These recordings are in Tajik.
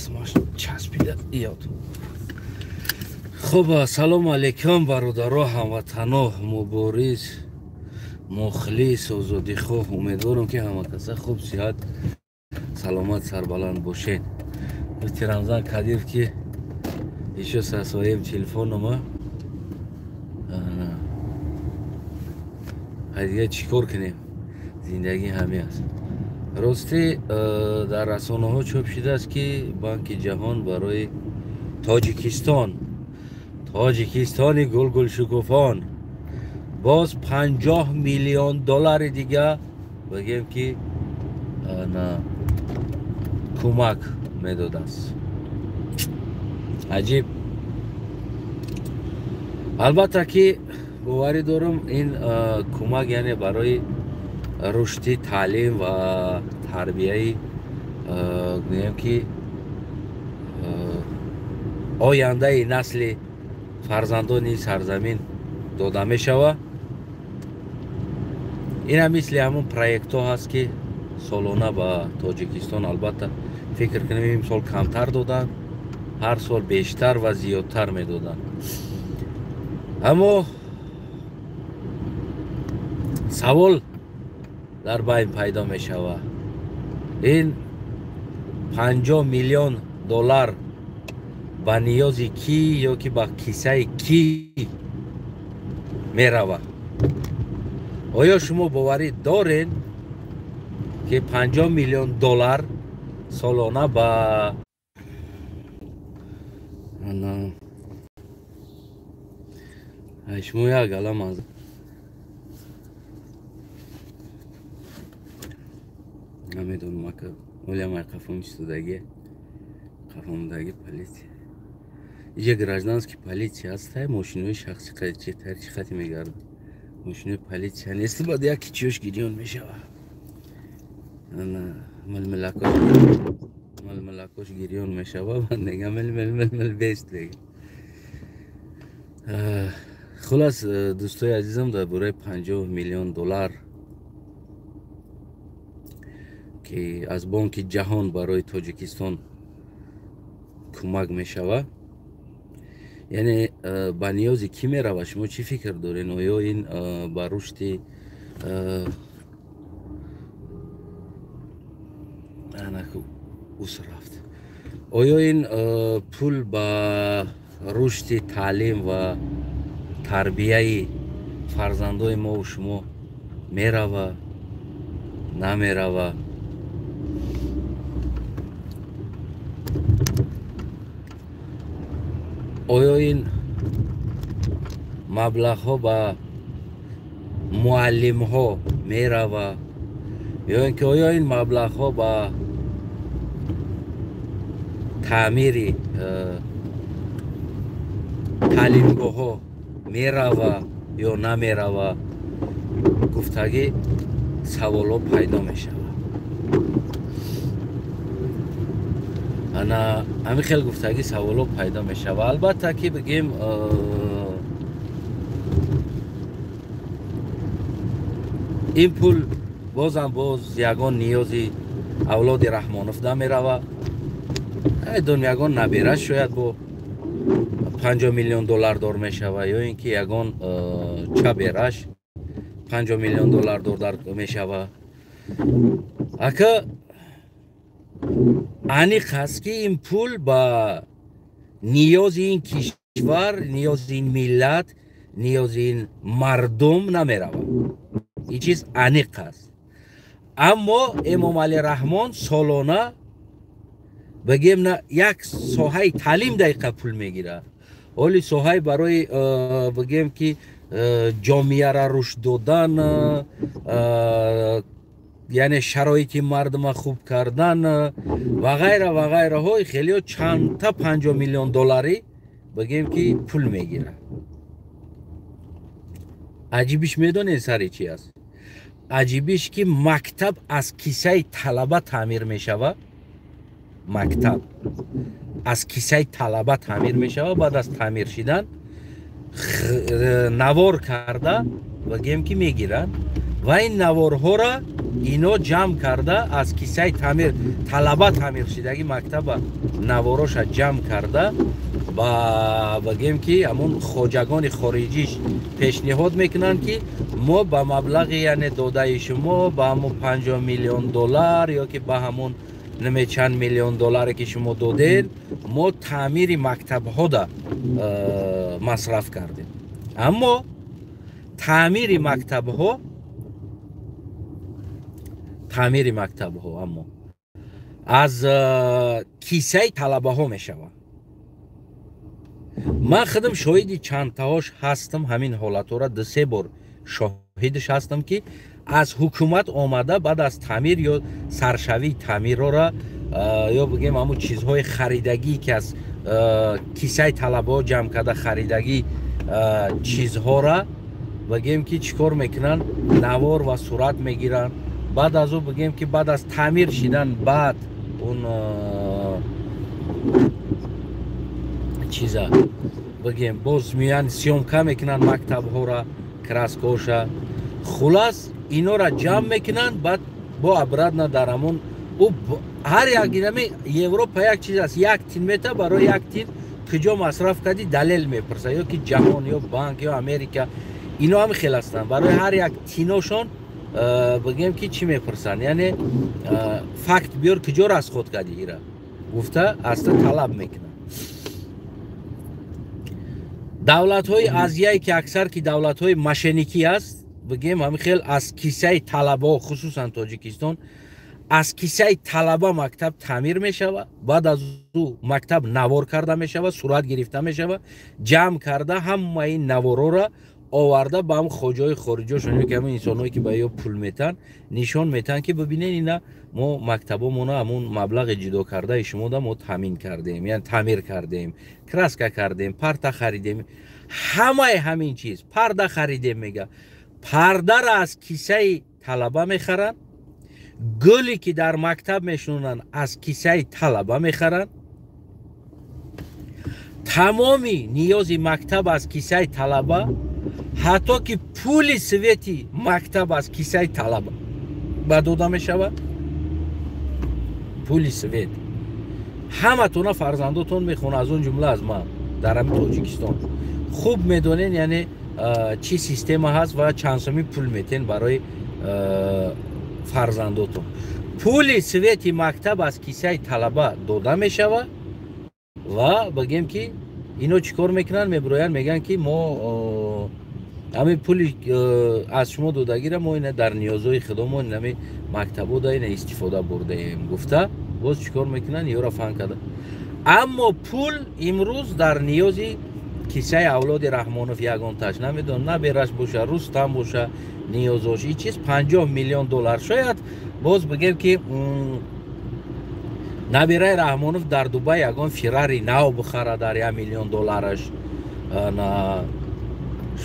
دستماش چسبیده یاد. خب سلام علیکم برادرها هموطنا مبارز مخلص آزادی خواه. امیدوارم که همه کسا خوب صحت سلامت سربلند باشین. گفتی رمضان کدیر که ایشو سسایم تلفن ما دیگه چیکار کنیم، زندگی همه است. راستی در رسانه ها چاپ شده است که بانک جهان برای تاجیکستان گل شکوفان باز 50 میلیون دلار دیگه بگیم که کمک میداده است. عجیب. البته که باوری دارم این کمک یعنی برای رشد تعلیم و تربیه میگم که آینده نسل فرزندان سرزمین داده می شود. این هم مثل همون پروژه ها هست که سالانه با تاجیکستان البته فکر کنیم این سال کمتر دادن، هر سال بیشتر و زیادتر می دادن. اما سوال در بین پیدا می شود، این 50 میلیون دلار با نیازی کی یا که با کیسه کی می رود؟ آیا شما باوری دارین که 50 میلیون دلار سالانه با شما یک علم از نمیدونم که ولی ما قفم چطوردگی полиция. اینجا гражданский полиция هست، ماشینای شخصی خطی میگرد. ماشینای полиция نیست، باید یکی چیوش گیریون میشه. ململکاش گیریون میشه و من دیگه مل بیست دیگه. خلاص دوستای عزیزم در برای 50 میلیون دلار که از بانک جهان برای تاجیکستان کمک می شود، یعنی با نیازی کی می رود؟ شما چی فکر دارین؟ آیا این با رشد آیا این پول با رشد تعلیم و تربیه فرزندای ما و شما می رود نمی رود؟ آیا این مبلغ ها با معلم ها می رود یا اینکه آیا این مبلغ ها با تعمیر تعلیمگاه ها می رود یا نمی رود؟ گفتگی سوال ها پیدا می شود. انا همین خیلی گفتگی سوال ها پیدا می شود. البته که بگیم این پول باز یگان نیازی اولاد رحمانوف ده می رود. یگان نبیره شاید با 50 میلیون دلار دار می شود یا اینکه یگان چه بیرش 50 میلیون دلار دار می شود. اکه انیق هست که این پول با نیاز این کشور، نیاز این ملت، نیاز این مردم نمی رود. این چیز انیق هست. اما امام علی رحمان سالانه بگیم نه یک ساحه تعلیم دقیقه پول میگیره، ولی ساحه برای بگیم که جامعه را رشد دادن، یعنی شرایط مردم خوب کردن و غیره های خیلی چند تا 50 میلیون دلاری بگیم که پول میگیره. عجیبش میدونی سری چی است؟ عجیبش که مکتب از کیسه طلبه تعمیر میشود. مکتب از کیسه طلبه تعمیر میشود. بعد از تعمیر شدن نوار کرده بگیم که میگیرن و این نوارها را اینو جمع کرده از کیسه تعمیر طلبه تعمیر شدگی مکتب نواراش جمع کرده با بگیم که همون خوجگان خارجیش پیشنهاد میکنن که ما با مبلغ یعنی داده شما با همون 50 میلیون دلار یا که با همون نمی چند میلیون دلاری که شما دادین ما تعمیر مکتب ها دا مصرف کردیم. اما تعمیر مکتب ها اما از کیسه طلبه ها می شود. من خودم شاهدی چند تاش هستم، همین حالت را دو سه بار شاهدش هستم که از حکومت آمده بعد از تعمیر یا سرشوی تعمیر را یا بگیم همون چیزهای خریدگی که از کیسه طلبه ها جمع کرده خریدگی چیزها را بگیم که چیکار میکنن نوار و صورت میگیرن. بعد از او بگیم که بعد از تعمیر شدن بعد اون چیزا بگیم باز میان سیومکا میکنن مکتب ها را کراسکوشا خلاص اینا را جمع میکنن بعد با ابراد ندارمون او هر یک گیرمی یوروپا یک چیز است یک تین میته برای یک تین کجا مصرف کردی دلیل میپرسه یا که جهان یا بانک یا امریکا اینا هم خیلی هستن برای هر یک تینوشون بگیم که چی میپرسن یعنی فکت بیار کجا را از خود کردی ایرا گفته اصلا طلب میکنن. دولت های آسیایی که اکثر که دولت های مشنیکی است بگیم همین خیلی از کیسه طلبه خصوصا تاجیکستان از کیسه طلبه مکتب تعمیر می شود. بعد از او مکتب نوار کرده می شود، صورت گرفته می شود، جمع کرده همه این نوارا را آورده با هم خوجای خارجیشون که همین انسانایی که با یا پول میتن نشان میتن که ببینین اینا ما مکتبمون همون مبلغ جدا کرده شما دا ما تامین کردیم یعنی تعمیر کردیم کراسکا کردیم پرده خریدیم همه همین چیز پرده خریدیم میگه پرده را از کیسه طلبه میخرن گلی که در مکتب میشونن از کیسه طلبه میخرن تمامی نیازی مکتب از کیسه طلبه حتی که پول سویتی مکتب از کیسه طلبه داده می شود پول سویت همه تونا فرزنداتون میخونه از اون جمله از ما در همین تاجیکستان خوب میدونین یعنی چی سیستم هست و چند سومی پول میتین برای فرزنداتون پول سویتی مکتب از کیسه طلبه داده می شود و بگیم که اینو چیکار میکنن میبروین میگن که ما همین پولی از شما دادگی را ما اینه در نیازهای خودمون همین مکتبو دا اینه استفاده برده ایم گفته باز چیکار میکنن یه را فهم کرده. اما پول امروز در نیازی کیسه اولاد رحمانوف یگان تاش نمیدون نه بیرش باشه رستم باشه نیازاش این چیز 50 میلیون دلار شاید باز بگیم که نبیره رحمانوف در دوبای یگان فراری نو بخره در 1 میلیون دلارش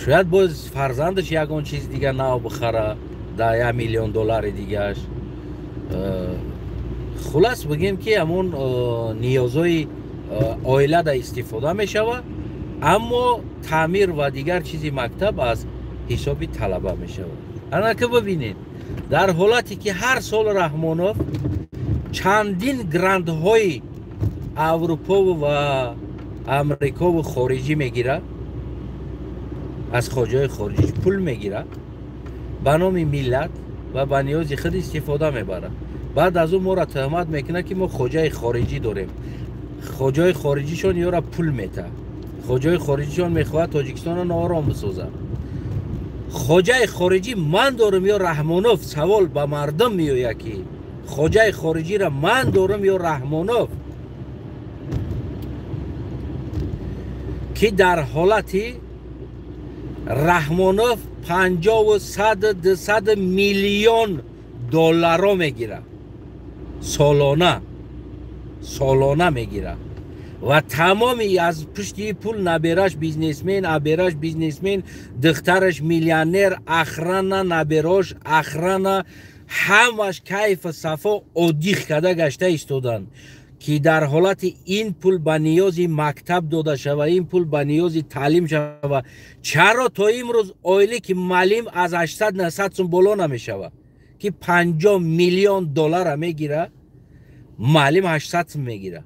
شاید باز فرزندش یگان چیز دیگه نو بخره در 1 میلیون دلار دیگهش خلاص بگیم که همون نیازهای عائله دا استفاده می شود اما تعمیر و دیگر چیزی مکتب از حسابی طلبه می شود. انا که ببینید در حالتی که هر سال رحمانوف چندین گراند های اروپا و امریکا و خارجی میگیره از خواجای خارجی پول میگیره به نام ملت و به نیاز خود استفاده میبره بعد از اون ما را تهمت میکنه که ما خواجای خارجی داریم خواجای خارجیشون یا را پول میته خواجای خارجیشون میخواد تاجیکستان رو نارام بسازه خواجای خارجی من دارم یا رحمانوف سوال به مردم میویه که خواجای خارجی را من دارم یا رحمانوف که در حالتی رحمانوف 50 و 100 200 میلیون دلار میگیره سالانه میگیره و تمامی از پشتی پول نبیرش بیزنسمن ابیرش بیزنسمن دخترش میلیونر اخرانه نبیراش اخرانه همش کیف صفا ادیخ کده گشته ایستادن که در حالت این پول به نیازی مکتب داده شود این پول به نیازی تعلیم شود چرا تا امروز آیلی که معلم از 800 900 سوم بالا نمی شود که 50 میلیون دلار میگیره، معلم 800 میگیره.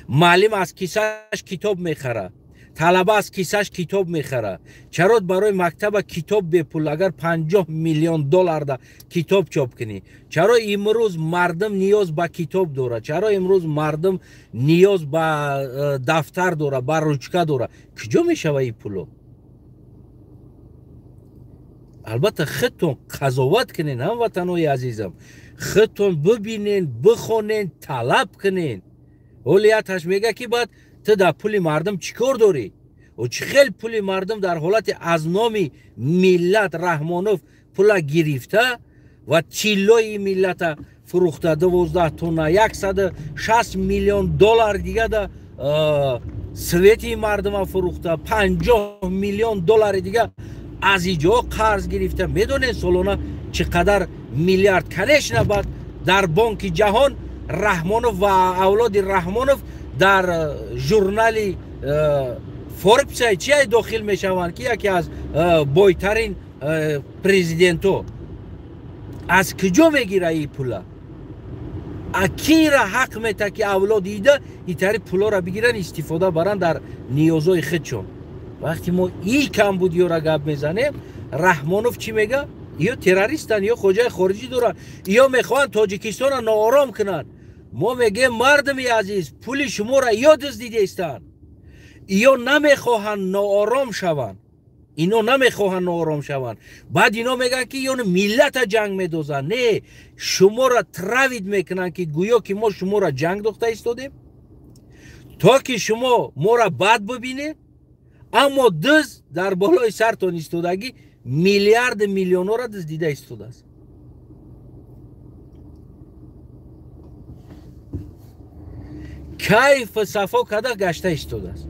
معلم از کیسهش کتاب میخره، طلبه از کیسهش کتاب میخره. چرا برای مکتب کتاب به پول اگر 50 میلیون دلار ده کتاب چاپ کنی؟ چرا امروز مردم نیاز به کتاب داره؟ چرا امروز مردم نیاز به دفتر داره، به روچکه داره؟ کجا میشوه این پولو؟ البته خودتون قضاوت کنین هموطنای عزیزم، خودتون ببینین، بخونین، طلب کنین. اولیتش میگه که بعد تو در پول مردم چیکار داری؟ و چه خیلی پول مردم در حالت از نام ملت رحمانوف پول گرفته و چیلوی ملت فروخته. 12 تونه 160 میلیون دلار دیگه ده سویتی مردم فروخته. 50 میلیون دلار دیگه از اینجا قرض گرفته. میدونین سالانه چقدر میلیارد کنش نبود در بانک جهان رحمانوف و اولاد رحمانوف در ژورنال فوربس چی داخل میشوند که یکی از بایترین پرزیدنتو. از کجا میگیره این پولا؟ اکی را حق میته که اولاد ایده ایتری پولا را بگیرن استفاده برن در نیازهای خودشون. وقتی ما این کمبودی را گپ میزنیم، رحمانوف چی میگه؟ یا تروریستن یا خوجای خارجی دارن یا میخوان تاجیکستان را ناآرام کنن. ما میگیم مردم عزیز پول شما را یا دزدیده استن یا نمیخواهن ناآرام شون. اینا نمیخواهن ناآرام شون. بعد اینا میگن که یا ملت جنگ میدوزن. نه، شما را تروید میکنن که گویا که ما شما را جنگ دخته استادیم تا که شما ما را بد ببینید، اما دز در بالای سرتون استودگی میلیارد میلیون را دزدیده استوده است. کیف صفا کده گشته استوده است.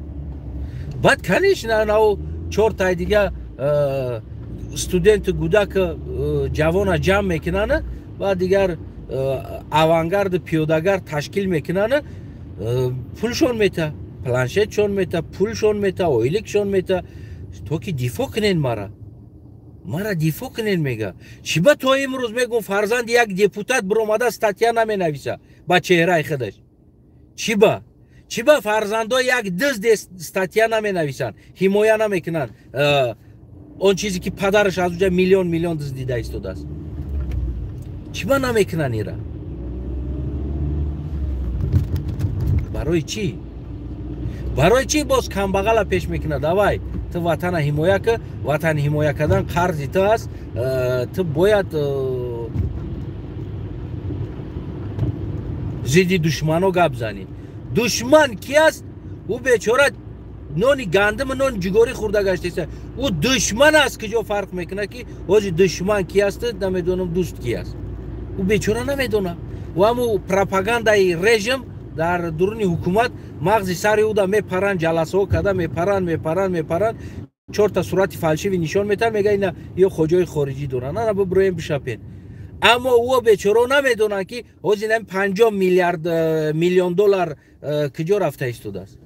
بعد کنیش نه 4 تای دیگه استودنت گودک جوان جمع میکنن و دیگر اوانگارد پیادهگر تشکیل میکنن، پولشون میته، پلانشتشون میته، پولشون میته، اویلیکشون میته. تو که دفاع کنین مرا دفاع کنین میگه. چی با تو امروز میگم فرزند یک دیپوتات برآمده استاتیا نمی نویسه با چهره خودش؟ چی با فرزندا یک دزد استاتیا نمی نویسن، حمایه نمیکنن اون چیزی که پدرش از اونجا میلیون دزدیده ایستاده است؟ چی با نمیکنن ایرا؟ برای چی؟ برای چی باز کم بغل پیش میکنه؟ دوای تو وطن حمایه که وطن حمایه کردن قرضی تو است. تو باید زیدی دشمنو گپ زنی. دشمن کی است؟ او بیچاره نونی گندم نون جگوری خورده گشته. او دشمن است. کجا فرق میکنه که واجی دشمن کی است نمیدونم دوست کی است. او بیچاره نمیدونه. و همو پروپاگاندای رژیم در درون حکومت مغز سر او دا میپرن، جلسه ها کده میپرن 4 تا صورت فالشیوی نشان میتن، میگه اینا یا خوجای خارجی دارن. نه ببرویم بشپین. اما او بیچاره نمیدونن که حاجی 50 میلیون دلار کجا رفته ایستاده است.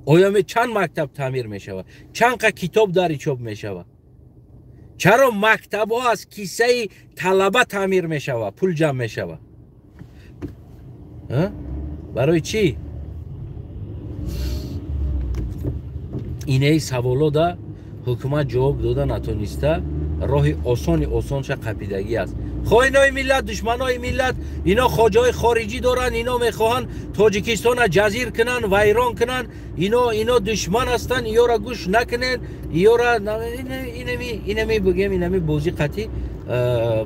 آیا چند مکتب تعمیر میشود؟ چند کتاب داری چاپ میشود؟ چرا مکتب ها از کیسه طلبه تعمیر میشود، پول جمع میشود؟ برای چی؟ اینه سوالا ده حکومت جواب داده نتونسته. راه آسانش قپیدگی است. خائنای ملت، دشمنای ملت، اینا خوجای خارجی دارن. اینا میخواهن تاجیکستان جزیر کنن، ویران کنن. اینا دشمن هستن. اینا را گوش نکنن. اینمی بگیم اینمی بوزی قطعی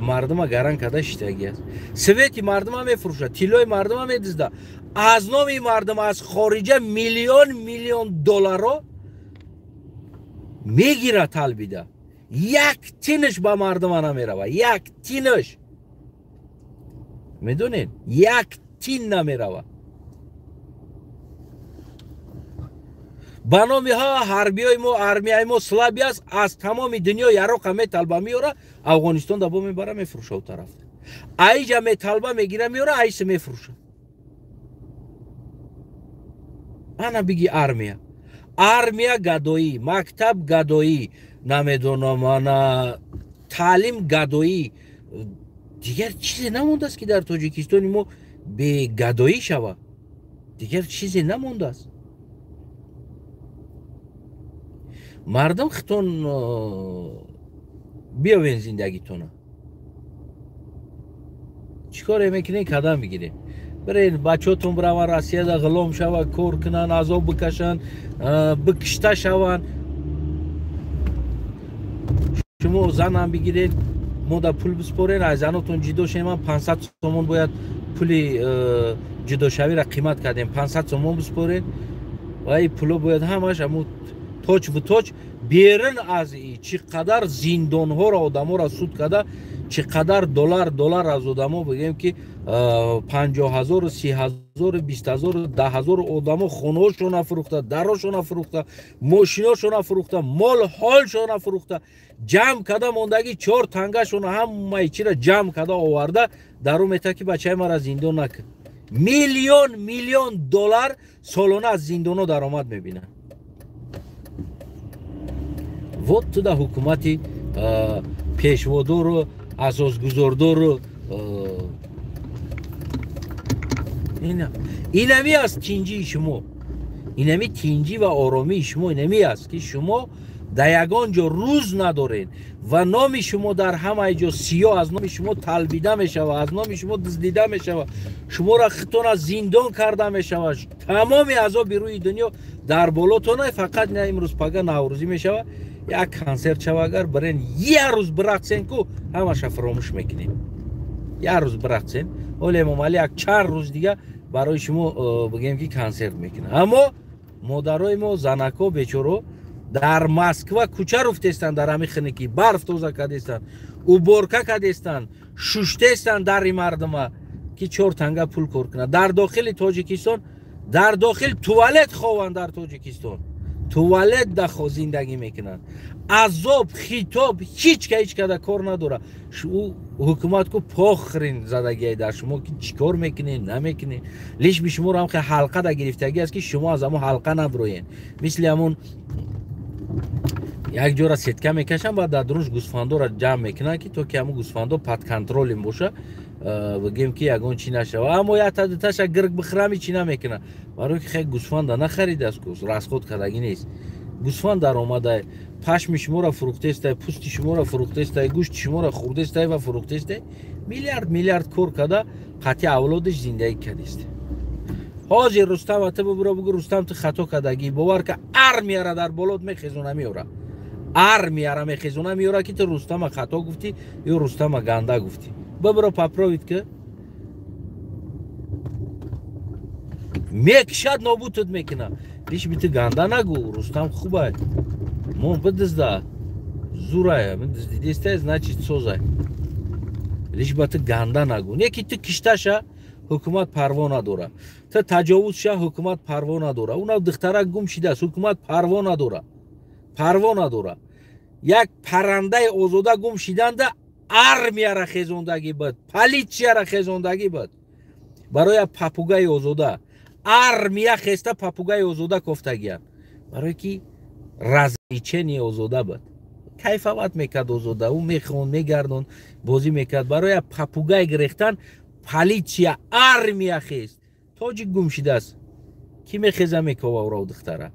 مردم گران کده شتگی است. سویتی مردم هم میفروشه، تیلوی مردم هم میدزده. از نام مردم از خارجه میلیون دلار میگیره طلبیده. یک تینش با مردم نمیروه. یک تینش. میدونین؟ یک تین نمیروه. بنامی ها حربی های ما، ارمی های ما سلابی است. از تمام دنیا یراق همه طلبه میاره، افغانستان دبا میبره میفروشه او طرف. ایجا می طلبه میگیره میاره، ایس میفروشه. انا بگی ارمیا گدایی، مکتب گدایی، نمیدونم انا تعلیم گدایی دیگر چیزی نمونده است که در تاجیکستان ما به گدایی شود. دیگر چیزی نمونده است. مردم خطون بیاوین زندگیتونه چیکار میکنین قدم بگیرین برین بچه‌تون برون روسیه دا غلام شوه کار کنن عذاب بکشن بکشته شون شما زن هم بگیرین ما دا پول بسپارین از زنتون جدا شیم 500 تومان باید پولی جدا شوی را قیمت کردیم 500 تومان بسپارین و این پولا باید همش امو توچ به توچ بیرون از این چقدر زندان ها را آدم ها را سود کرده چقدر دلار از آدم ها بگیم که 50,000 30,000 20,000 10,000 آدم ها خونه هاشون فروخته دراشون فروخته ماشیناشون فروخته مال حالشون فروخته جمع کرده موندگی 4 تنگشون همه چی را جمع کرده آورده درو میته که بچه ما را زندان نکن میلیون دلار سالانه از زندان ها درآمد میبینه вот туда حکومتی پیشوادار و اساسگذاردار و اینمی است تینجی شما اینمی تینجی و آرامی شما اینمی است که شما در یگان جا روز ندارین و نام شما در همه جا سیاه از نام شما تلبیده می شود از نام شما دزدیده می شود شما را خطون از زندان کرده می شود تمامی عذاب روی دنیا در بالاتون فقط نه امروز پگه نوروزی می شود یک کنسرت شو اگر برین یه روز برقصین کو همش فراموش میکنین یه روز برقصین ولی ممالی یک 4 روز دیگه برای شما بگیم که کنسرت میکنه اما مادرای ما زنکا بیچارو در مسکو کوچه رفتستن در همین خنکی برف توزه کردستن او برکه کردستن شوشتستن در مردم که 4 تنگه پول کار کنه در داخل تاجیکستان در داخل توالت خوان در تاجیکستان توالت دخو زندگی میکنن عذاب خیتاب هیچ که کار نداره او حکومت کو پاخرین زدگی در شما که چیکار میکنین نمیکنین لیش به شما هم که حلقه دا گرفتگی است که شما از همون حلقه نبروین مثل همون یک جورا سیتکه میکشن بعد در دروش گوسفندو را جمع میکنن که تو که همون گوسفندو پد کنترولیم باشه بگیم که یگان چی نشوه اما یا تدتش گرگ بخرمی چی نمیکنه برای که خیلی گوسفند نخرید از کس رسخود کردگی نیست گوسفند در آمده پشم شما را فروخته است پوست شما را فروخته است گوشت شما را خورده است و فروخته است میلیارد کار کرده قطعی اولادش زندگی کرده است حاجی رستم ات بگو رستم تو خطا کردگی باور که ار میاره در بالات میخیزونه میاره ار میاره میخیزونه میاره که تو رستم خطا گفتی یا رستم گنده گفتی ببرو پاپروید که میکشد نابودت میکنه لیش بیت گنده نگو رستم خوبه مون بدزده زوره من دزدیدیسته از نچی سوزه لیش بیت گنده نگو یکی تو کشتشه حکومت پروا نداره تو تجاوز شه حکومت پروا نداره اون دخترک گم شده است حکومت پروا نداره یک پرنده آزاده گم شیدنده ار میاره خیزوندگی بود پلیت را خیزوندگی بود برای پاپوگای آزاده ار میاره خیسته پاپوگای آزاده کفتگیان برای که رزمیچنی آزاده بود کیفوت میکرد آزاده او میخون میگردون بازی میکرد برای پاپوگای گرفتن پلیت ار میاره خیست تاجی گم شده است کی میخیزه میکوه او را دختره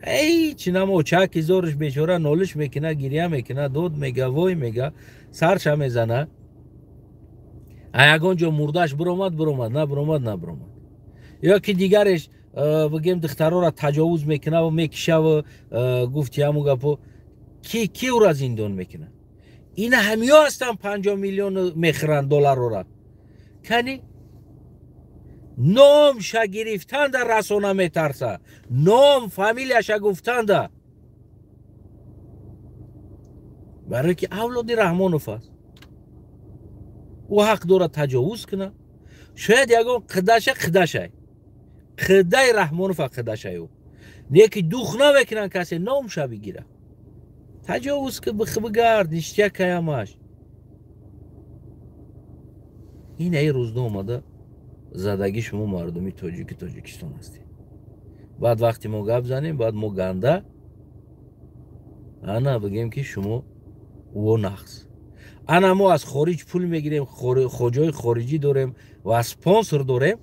ای چی نمو چک زارش بیچاره نالش میکنه گریه میکنه داد میگه وای میگه سرش هم میزنه یگان جا مردش برامد نه یا که دیگرش بگیم دخترها را تجاوز میکنه و میکشه و گفتی همو گپو کی او را زندان میکنه این همی هستن 50 میلیون میخرن دلار را کنی نام شا گرفتن در رسانه میترسه نام فامیلیش گفتن ده برای که اولادی رحمانوف است او حق داره تجاوز کنه شاید یگان قدشه قدای رحمانوف قدشه او نیکی دوخ نمیکنن کسی نام شا بگیره تجاوز که بگرد نشتیه که همش این ای روزده اومده زدگی شما مردمی تاجیکستان هستی بعد وقتی ما گپ زنیم بعد ما گنده انا بگیم که شما و نقص انا ما از خارج پول میگیریم خوجای خارجی داریم و سپانسر داریم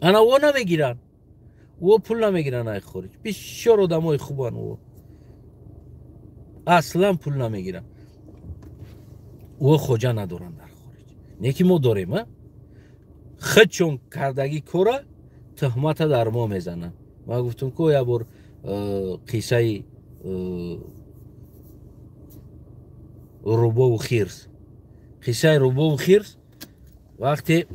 انا و نمیگیرن و پول نمیگیرن از خارج بسیار آدمای خوبن و اصلا پول نمیگیرن و خوجا ندارن در خارج نه که ما داریم خود چون کردگی کورا تهمت در ما میزنن ما گفتم که یه بار قصه روبا و خیرس قصه روبا و خیرس وقتی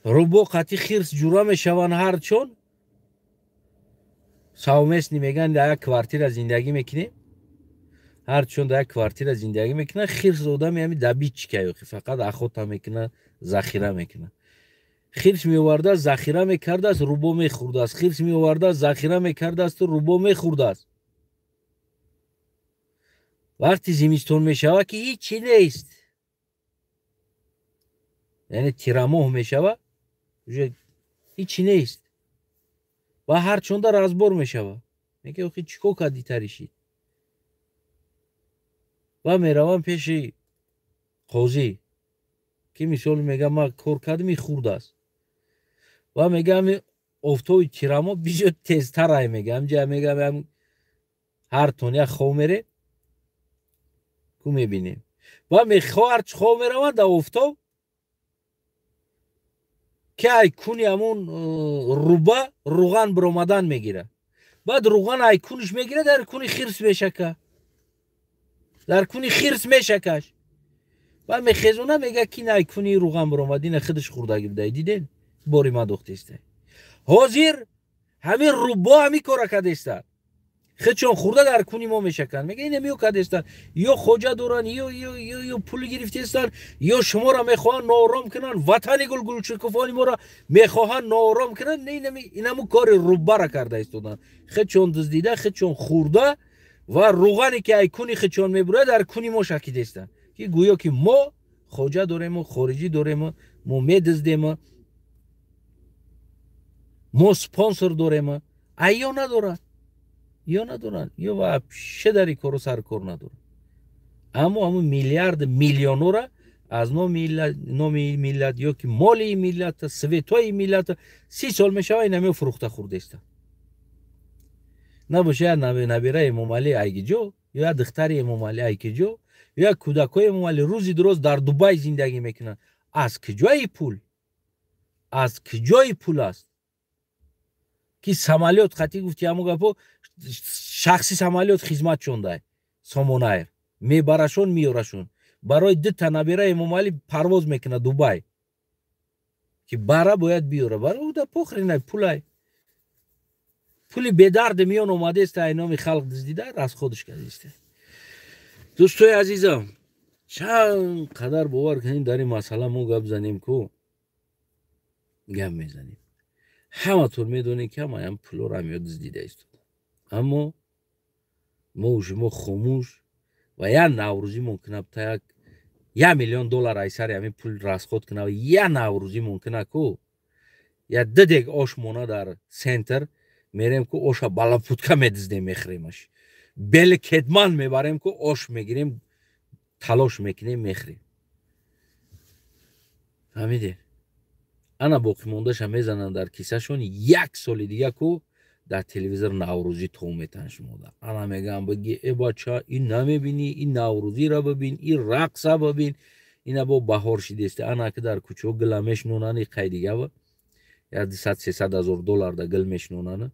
روبا قطعی خیرس جورا میشون هر چون ساومس نمیگن در یک کوارتیر زندگی میکنه هر چون در یک کوارتیر زندگی میکنه خیرس آدم یعنی دبیچ که فقط اخوت هم میکنه ذخیره میکنه خیرس میورده ذخیره میکرده است روبا میخورده است خیرس میورده ذخیره میکرده است و روبا میخورده است وقتی زمستون میشوه که هیچی نیست یعنی تیراموه میشوه هیچی نیست و هر چون در ازبار میشوه میگه اوخی چیکو کدی تریشید و میروم پیش قاضی که مثال میگه ما کار کردم خورده است و میگم افتوی تیرامو بیشتر تیزتر رای میگم هر تونیا خو میره کو میبینیم و میخواه هرچ خواه میروند در افتو که ایکونی همون روبا روغن برامدن میگیره بعد روغن ایکونش میگیره در کونی خیرس میشکه در کونی خیرس میشکش و میخیزونه میگه که ایکونی روغن برامدین خودش خوردگی بده دیدین باری ما دختیسته حاضر همین روبا همی کارا کدیستن خودشون خورده در کونی ما میشکن میگه این میو کدیستن یا خوجه دورن یا پول گرفتیستن یا شما را میخواهن نارام کنن وطن گل شکفانی ما را میخواهن نارام کنن نه اینمو کار روبا را کرده استودن خودشون دزدیده خودشون خورده و روغنی که ایکونی خودشون میبره در کونی ما شکیدستن که گویا که ما خوجه داریم و خارجی داریم ما میدزدیم ما سپانسر داریم ایا ندارن یا вообще در این کارو سر کار ندارن اما میلیارد میلیونو را از نام ملت یا که مال ملت سویتای ملت 30 سال میشه اینمی فروخته خورده است نباشه نبیره امام علی ایگیجو یا دختر امام علی ایگیجو یا کودکای امام علی روزی درست در دبی زندگی میکنن از کجای پول است که سمالیات خطی گفتی همو گپو شخصی سمالیات خدمت شونده سامونایر میبرشون میورشون برای 2 تا نبیره امام علی پرواز میکنه دبی که برا باید بیاره برای او دا پخری نه پولی به درد میان اومده است اینامی خلق دزدیده از خودش کردیسته دوستای عزیزم چند قدر باور کنین در این مسئله ما گپ زنیم کو گپ میزنیم همه طور میدونیم که همه هم پول رو هم یاد دزدیده است اما ما و شما خاموش و یا نوروزی ممکنه تا $1 میلیون ایسر همین پول رسخود کنه و یا نوروزی ممکنه که یا 2 دیگ آش مونه در سنتر میریم که آش بالا پودکه میدزدیم میخریمش بل کدمان میبریم که آش میگیریم تلاش میکنیم میخریم فهمیدین انا باقی موندهش هم میزنن در کیسه شون 1 سال دیگه که در تلویزیون نوروزی تو میتنش موده انا میگم بگی ای بچه این نمیبینی این نوروزی را ببین این رقص را ببین اینا با بهار شیدسته انا که در کوچه گل میشنونن قید دیگه و یا 200-300 هزار دلار در گل میشنونن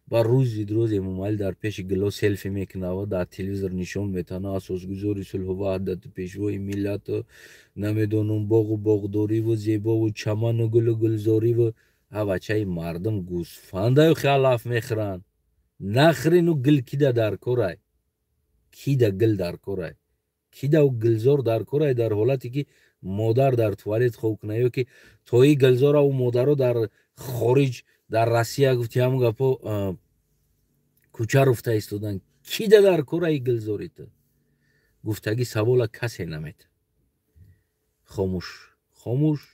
با روزی روز امام در پیش گلو سلفی میکنه و در تلویزیون نشون میتونه اساسگذاری صلح و وحدت پیشوای ملت نمیدونم باغ و باغداری و زیبا و چمن و گل و گلزاری و بچه مردم گوسفنده خلاف میخرن نخرین و گل کیده در کورای کیده گل در کورای کیده و گلزار در کورای در حالتی که مادر در توالت خوب کنه یا که توی گلزار و مادر رو در خارج در روسیه گفتی همون گپو کوچه رفته ایستادن کیده در کورای گلزاری تو گفتگی سوال کسی نمید خاموش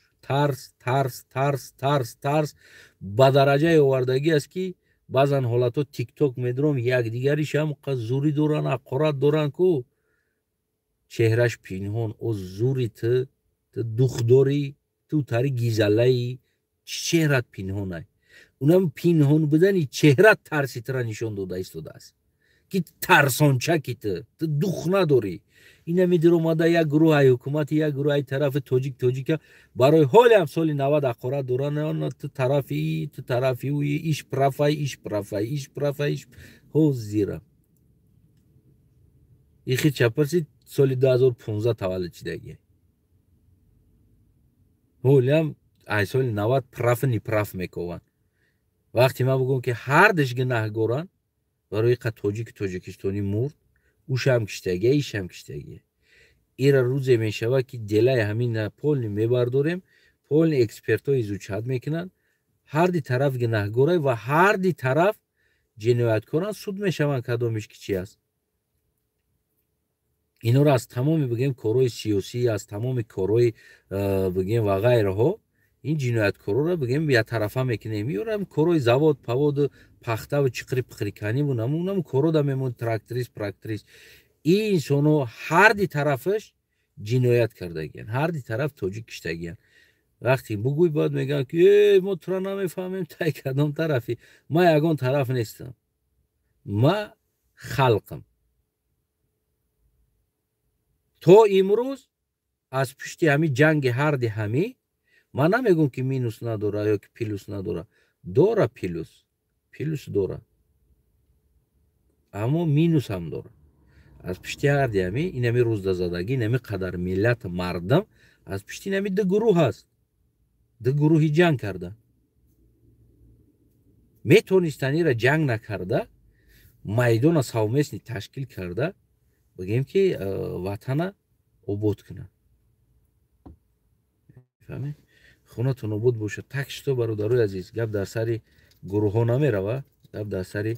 ترس به درجه آوردگی است که баъзан ҳолатҳо тикток медорам якдигаришам зӯри доран ҳақорат доран ку чеҳраш пинҳон о зӯри ту духдорӣ ту тари гизалаи чӣ чеҳрат пинҳонай унам пинҳон будани чеҳрат тарси тура нишон дода истодааст ки тарсонча ки ту дух надорӣ ина медир омада як гурӯҳаи ҳукумати як гурӯҳаи тарафи тоҷика барои ҳолиам соли 90 ҳақорат доран ту тарафи уи иш прафай ҳозира ихи чапарси соли 2015 таваллуд шидагия ҳолиам ай соли 90 прафи нипраф мекованд вақте ма бугум ки ҳардаш гунаҳгоран барои қа тоҷикистонӣ мурд ушам киштагия ишам киштагия ира рӯзе мешавад ки делаи ҳамин полни мебардорем полни экспертҳо изучат мекунанд ҳарди тараф гунаҳгорай ва ҳарди тараф ҷинояткоран суд мешаванд кадомиш ки чи аст инҳоро аз тамоми бигем корҳои сиёсӣ аз тамоми корҳои бигем ва ғайраҳо ин ҷинояткорҳоро бигем ятарафа мекунем ёрам корҳои завод паводу пахтаву чиқри пиқриканӣ унам корҳо да мемон тракторист практорист ин инсонҳо ҳарди тарафаш ҷиноят кардагиянд ҳарди тараф тоҷик киштагиянд вақте бугӯй баъд мегӯянд ки мо тура намефаҳмем тай кадом тарафӣ ма ягон тараф нестам ма халқам то имрӯз аз пишти ҳамин ҷанги ҳарди ҳамӣ ман намегӯм ки минус надора ё ки плюс надора дора плюс дора аммо минус ҳам дора аз пишти ҳарди ҳамӣ инами рӯздазадагӣ инами қадар миллат мардам аз пишти инами ду гурӯҳ ҳаст ду гурӯҳи ҷанг карда метонистанд ира ҷанг накарда майдона совместни ташкил карда бигем ки ватана обод кунанд хунатон обод бошад так шито бародарои азиз гап дар сари гурӯҳҳо намеравад гап дар сари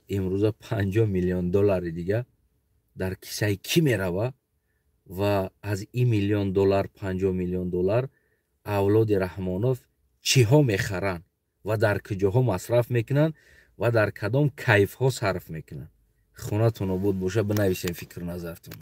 имрӯза $50 миллион дига дар кисаи кӣ мерава ва аз ин $1 миллион $50 миллион авлоди раҳмонов чиҳо мехаранд ва дар куҷоҳо масраф мекунанд ва дар кадом кайфҳо сарф мекунанд хунатон обод бошад бинависем фикру назартон